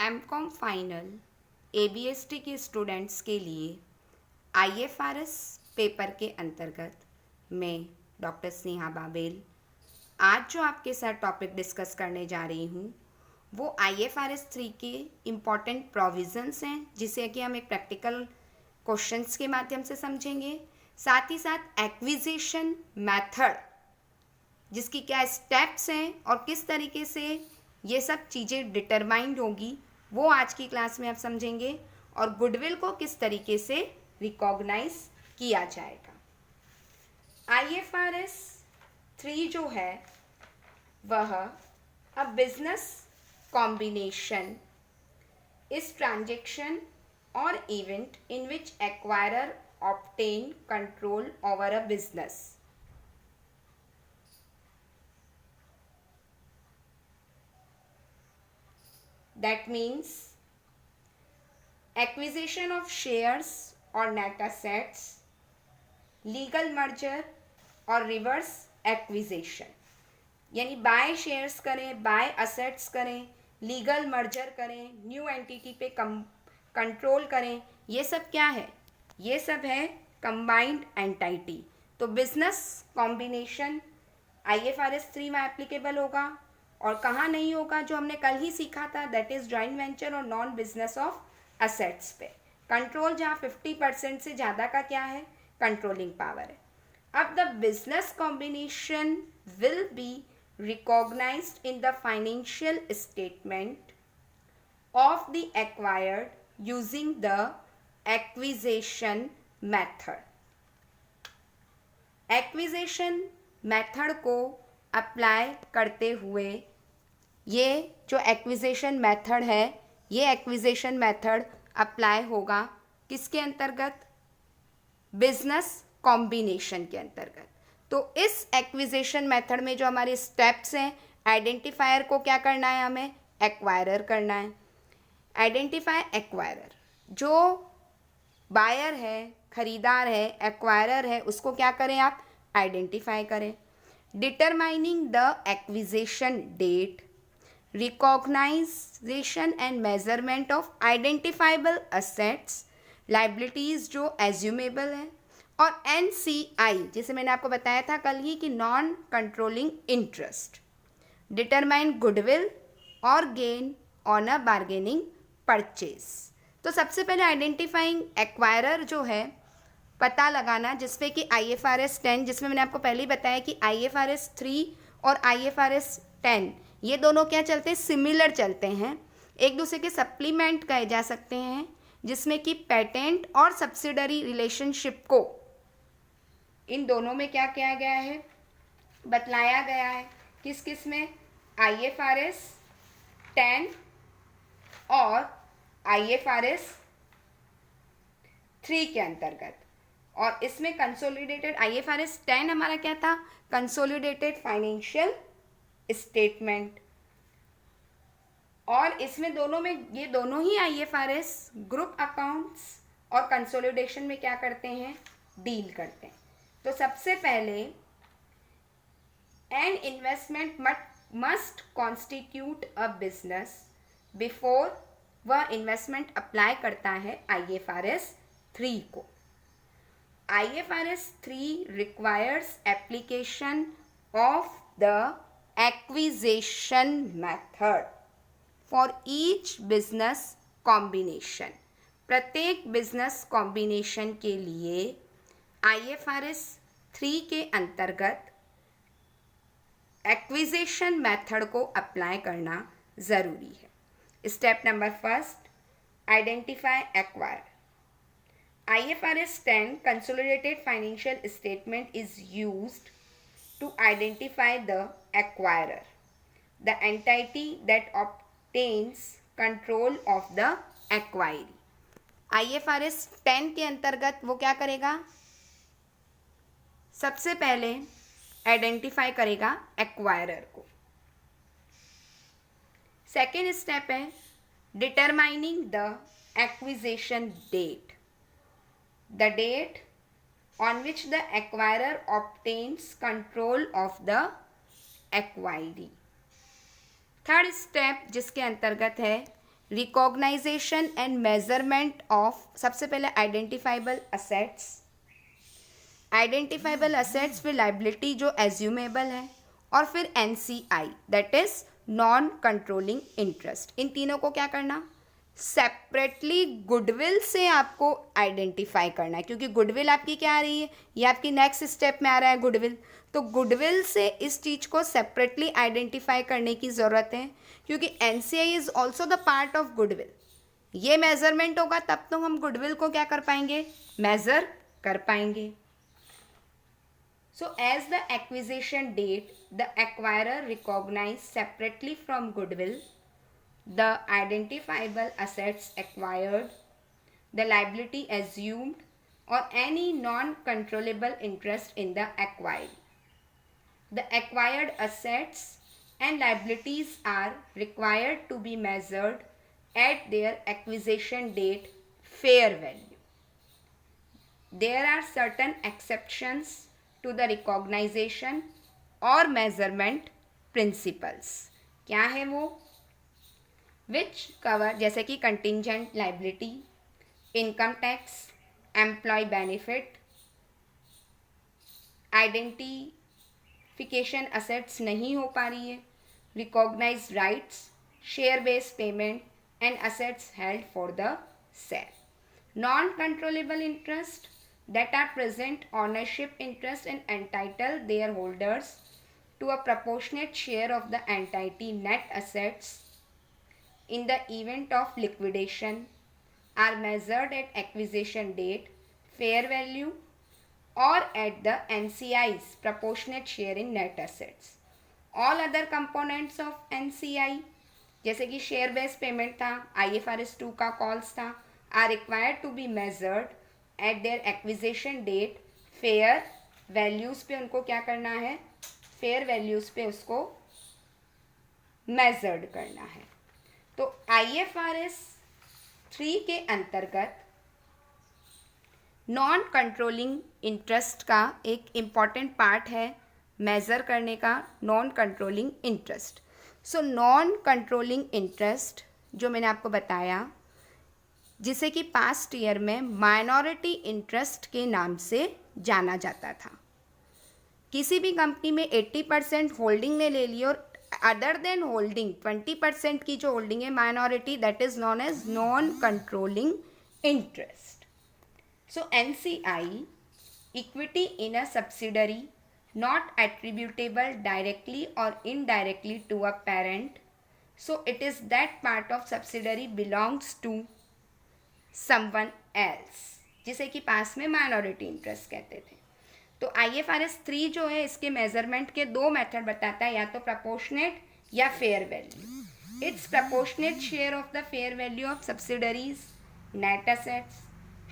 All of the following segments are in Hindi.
एमकॉम फाइनल एबीएसटी के स्टूडेंट्स के लिए आईएफआरएस पेपर के अंतर्गत मैं डॉक्टर स्नेहा बाबेल आज जो आपके साथ टॉपिक डिस्कस करने जा रही हूँ वो आईएफआरएस 3 के इम्पॉर्टेंट प्रोविजंस हैं जिसे कि हम एक प्रैक्टिकल क्वेश्चंस के माध्यम से समझेंगे। साथ ही साथ एक्विजिशन मेथड जिसकी क्या स्टेप्स हैं और किस तरीके से ये सब चीज़ें डिटरमाइंड होगी वो आज की क्लास में आप समझेंगे और गुडविल को किस तरीके से रिकॉग्नाइज किया जाएगा। आईएफआरएस 3 जो है वह अ बिजनेस कॉम्बिनेशन इस ट्रांजेक्शन और event in which acquirer obtain control over a business. That means acquisition of shares or net assets, legal merger और reverse acquisition, यानी बाय शेयर्स करें, बाय असेट्स करें, लीगल मर्जर करें, न्यू एंटिटी पे कंट्रोल करें, ये सब क्या है? ये सब है कंबाइंड एंटिटी। तो बिजनेस कॉम्बिनेशन आईएफआरएस 3 में एप्लीकेबल होगा और कहाँ नहीं होगा जो हमने कल ही सीखा था, दैट इज जॉइंट वेंचर और नॉन बिजनेस ऑफ असेट्स पे। कंट्रोल जहाँ 50% से ज़्यादा का क्या है? कंट्रोलिंग पावर है। अब the business combination will be recognised in the financial statement of the acquired using the acquisition method. Acquisition method को अप्लाई करते हुए ये जो एक्विजिशन मेथड है ये एक्विजिशन मेथड अप्लाई होगा किसके अंतर्गत? बिजनेस कॉम्बिनेशन के अंतर्गत। तो इस एक्विजिशन मेथड में जो हमारे स्टेप्स हैं, आइडेंटिफायर को क्या करना है? हमें एक्वायरर करना है। आइडेंटिफाई एक्वायरर, जो बायर है, खरीदार है, एक्वायरर है, उसको क्या करें आप? आइडेंटिफाई करें। Determining the acquisition date, recognition and measurement of identifiable assets, liabilities जो एज्यूमेबल है, और एनसीआई जिसे मैंने आपको बताया था कल ही कि non controlling interest. Determine goodwill और gain on a bargaining purchase. तो सबसे पहले आइडेंटिफाइंग एक्वायरर जो है पता लगाना, जिसपे कि आईएफआरएस 10, जिसमें मैंने आपको पहले ही बताया कि आईएफआरएस 3 और आईएफआरएस 10 ये दोनों क्या चलते हैं? सिमिलर चलते हैं, एक दूसरे के सप्लीमेंट कहे जा सकते हैं, जिसमें कि पेटेंट और सब्सिडरी रिलेशनशिप को इन दोनों में क्या किया गया है? बतलाया गया है। किस किस में? आईएफआरएस 10 और आईएफआरएस 3 के अंतर्गत। और इसमें कंसोलिडेटेड आईएफआरएस 10 हमारा क्या था? Consolidated financial statement. और इसमें दोनों में ये दोनों ही आईएफआरएस ग्रुप अकाउंट्स और कंसोलिडेशन में क्या करते हैं? डील करते हैं। तो सबसे पहले an investment must constitute a business before वह इन्वेस्टमेंट अप्लाई करता है आईएफआरएस 3 को। IFRS 3 requires application of the acquisition method for each business combination। प्रत्येक बिजनेस कॉम्बिनेशन के लिए IFRS 3 के अंतर्गत एक्विजिशन मेथड को अप्लाई करना ज़रूरी है। Step number first, identify acquire. IFRS 10 consolidated financial statement is used to identify the acquirer, the entity that obtains control of the acquiry। IFRS 10 के अंतर्गत वो क्या करेगा? सबसे पहले आइडेंटिफाई करेगा एक्वायरर को। सेकेंड स्टेप है determining the acquisition date, the date on which the acquirer obtains control of the acquiree। Third step जिसके अंतर्गत है रिकॉग्नाइजेशन एंड मेजरमेंट ऑफ, सबसे पहले आइडेंटिफाइबल असेट्स, आइडेंटिफाइबल असेट्स, फिर लाइबिलिटी जो एज्यूमेबल है, और फिर NCI that is non controlling interest. इन तीनों को क्या करना, सेपरेटली गुडविल से आपको आइडेंटिफाई करना है, क्योंकि गुडविल आपकी क्या आ रही है, ये आपकी नेक्स्ट स्टेप में आ रहा है गुडविल। तो गुडविल से इस चीज़ को सेपरेटली आइडेंटिफाई करने की ज़रूरत है, क्योंकि NCI is also the part of goodwill. ये मेजरमेंट होगा तब तो हम गुडविल को क्या कर पाएंगे, मेजर कर पाएंगे। So as the acquisition date, the acquirer recognized separately from goodwill the identifiable assets acquired, the liability assumed, or any non-controllable interest in the acquired. The acquired assets and liabilities are required to be measured at their acquisition date fair value. There are certain exceptions to the recognition और measurement principles. क्या है वो, which cover, जैसे कि contingent liability, income tax, employee benefit, identification assets नहीं हो पा रही है, recognized rights, share based payment and assets held for the sale. Non controllable interest, that are present ownership interest and entitle their holders to a proportionate share of the entity net assets in the event of liquidation, are measured at acquisition date fair value or at the NCI's proportionate share in net assets. All other components of NCI, जैसे कि शेयर बेस्ड पेमेंट था, IFRS 2 का कॉल्स था, are required to be measured at their acquisition date fair values पे उनको क्या करना है, फेयर वैल्यूज़ पे उसको मेजर्ड करना है। तो IFRS 3 के अंतर्गत नॉन कंट्रोलिंग इंटरेस्ट का एक इम्पॉर्टेंट पार्ट है मेज़र करने का, non controlling interest. So non controlling interest जो मैंने आपको बताया, जिसे कि पास्ट ईयर में माइनॉरिटी इंटरेस्ट के नाम से जाना जाता था। किसी भी कंपनी में 80% होल्डिंग ने ले ली और अदर देन होल्डिंग 20% की जो होल्डिंग है minority, that is non as non controlling interest. So NCI, equity in a subsidiary not attributable directly or indirectly to a parent, so it is that part of subsidiary belongs to someone else, जिसे कि पास में माइनॉरिटी इंटरेस्ट कहते थे। तो IFRS 3 जो है इसके मेजरमेंट के दो मेथड बताता है, या तो प्रपोर्शनेट या fair value. Its proportionate share of the fair value of subsidiary's net assets,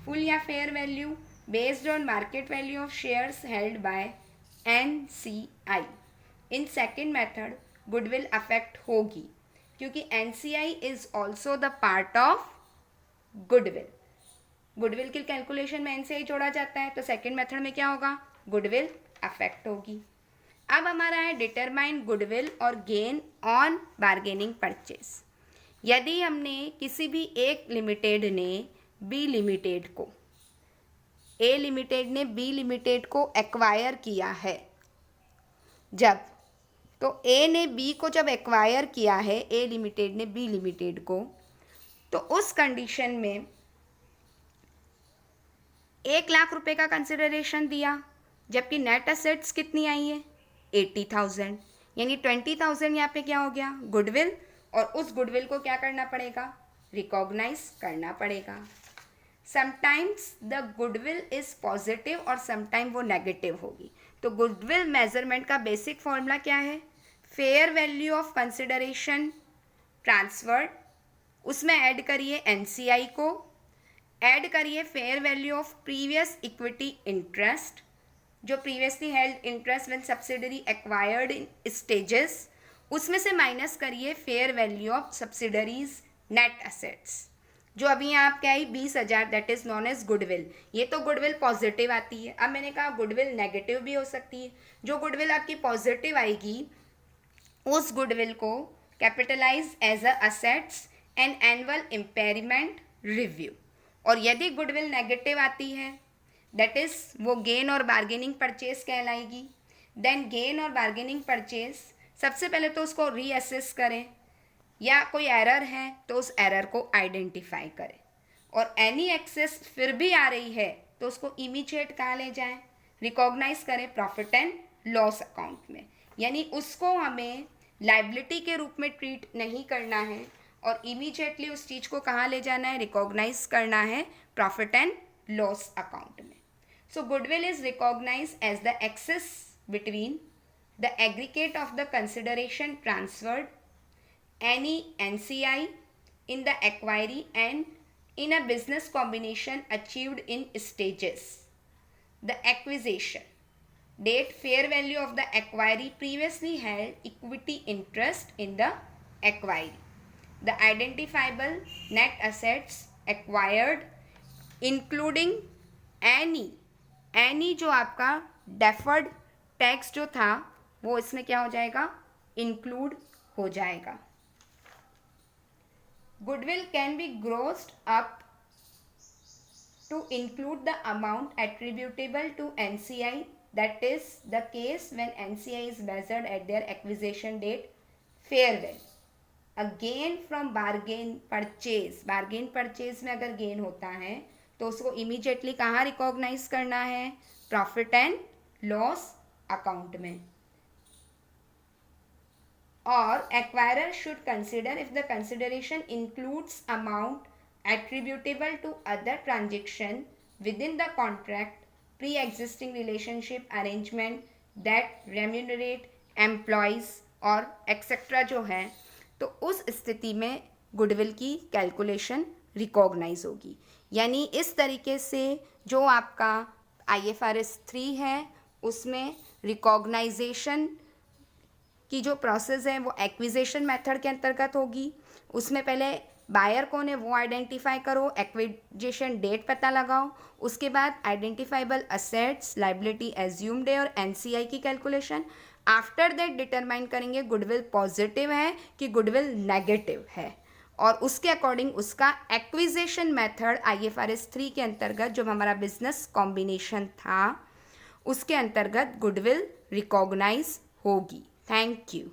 full या fair value based on market value of shares held by NCI। In second method goodwill affect होगी, क्योंकि NCI is also the part of goodwill. Goodwill की कैलकुलेशन में NCI जोड़ा जाता है, तो सेकेंड मेथड में क्या होगा, गुडविल अफेक्ट होगी। अब हमारा है डिटरमाइन गुडविल और गेन ऑन बार्गेनिंग परचेज। यदि हमने किसी भी एक लिमिटेड ने बी लिमिटेड को, ए लिमिटेड ने बी लिमिटेड को एक्वायर किया है, जब तो ए ने बी को जब एक्वायर किया है, ए लिमिटेड ने बी लिमिटेड को, तो उस कंडीशन में 1,00,000 रुपए का कंसिडरेशन दिया, जबकि नेट असेट्स कितनी आई है 80,000, यानी 20,000 यहाँ पे क्या हो गया, गुडविल, और उस गुडविल को क्या करना पड़ेगा, रिकॉग्नाइज करना पड़ेगा। Sometimes the goodwill is positive और समटाइम वो नेगेटिव होगी। तो गुडविल मेजरमेंट का बेसिक फॉर्मूला क्या है, fair value of consideration transferred, उसमें ऐड करिए NCI को, ऐड करिए fair value of previous equity interest, जो previously held interest when subsidiary acquired in stages, उसमें से माइनस करिए fair value of subsidiary's net assets, जो अभी यहाँ आप क्या आई 20,000, that is non as goodwill. ये तो गुडविल पॉजिटिव आती है। अब मैंने कहा गुडविल नेगेटिव भी हो सकती है। जो गुडविल आपकी पॉजिटिव आएगी उस गुडविल को capitalise as a assets an annual impairment review. और यदि गुडविल नेगेटिव आती है, दैट इज वो गेन और बार्गेनिंग परचेज कहलाएगी। देन गेन और बार्गेनिंग परचेज, सबसे पहले तो उसको रीअसेस करें, या कोई एरर है तो उस एरर को आइडेंटिफाई करें, और एनी एक्सेस फिर भी आ रही है तो उसको इमीडिएट कहाँ ले जाएं, रिकॉग्नाइज करें प्रॉफिट एंड लॉस अकाउंट में। यानी उसको हमें लाइबिलिटी के रूप में ट्रीट नहीं करना है और इमीडिएटली उस चीज़ को कहाँ ले जाना है, रिकॉग्नाइज करना है प्रॉफिट एंड लॉस अकाउंट में। So goodwill is recognise as the excess between the aggregate of the consideration transferred, any NCI in the acquiry and in a business combination achieved in stages. The acquisition date, fair value of the acquiry previously held equity interest in the acquiry. The identifiable net assets acquired including any जो आपका deferred tax जो था वो इसमें क्या हो जाएगा, include हो जाएगा। Goodwill can be grossed up to include the amount attributable to NCI. That is the case when NCI is measured at their acquisition date fair value. A gain from bargain purchase में अगर गेन होता है तो उसको इमीडिएटली कहाँ रिकॉग्नाइज करना है, प्रॉफिट एंड लॉस अकाउंट में। Or acquirer should consider if the consideration includes amount attributable to other transaction within the contract, pre-existing relationship arrangement that remunerate employees और etc. जो है, तो उस स्थिति में गुडविल की कैलकुलेशन रिकॉग्नाइज होगी। यानी इस तरीके से जो आपका IFRS 3 है उसमें रिकॉग्नाइजेशन की जो प्रोसेस है वो एक्विजिशन मेथड के अंतर्गत होगी। उसमें पहले बायर कौन है वो आइडेंटिफाई करो, एक्विजिशन डेट पता लगाओ, उसके बाद आइडेंटिफाइबल असेट्स, लाइबिलिटी एज्यूम्ड है और NCI की कैलकुलेशन। आफ्टर दैट डिटरमाइन करेंगे गुडविल पॉजिटिव है कि गुडविल नेगेटिव है, और उसके अकॉर्डिंग उसका एक्विजिशन मेथड IFRS 3 के अंतर्गत जो हमारा बिजनेस कॉम्बिनेशन था उसके अंतर्गत गुडविल रिकॉग्नाइज होगी। Thank you.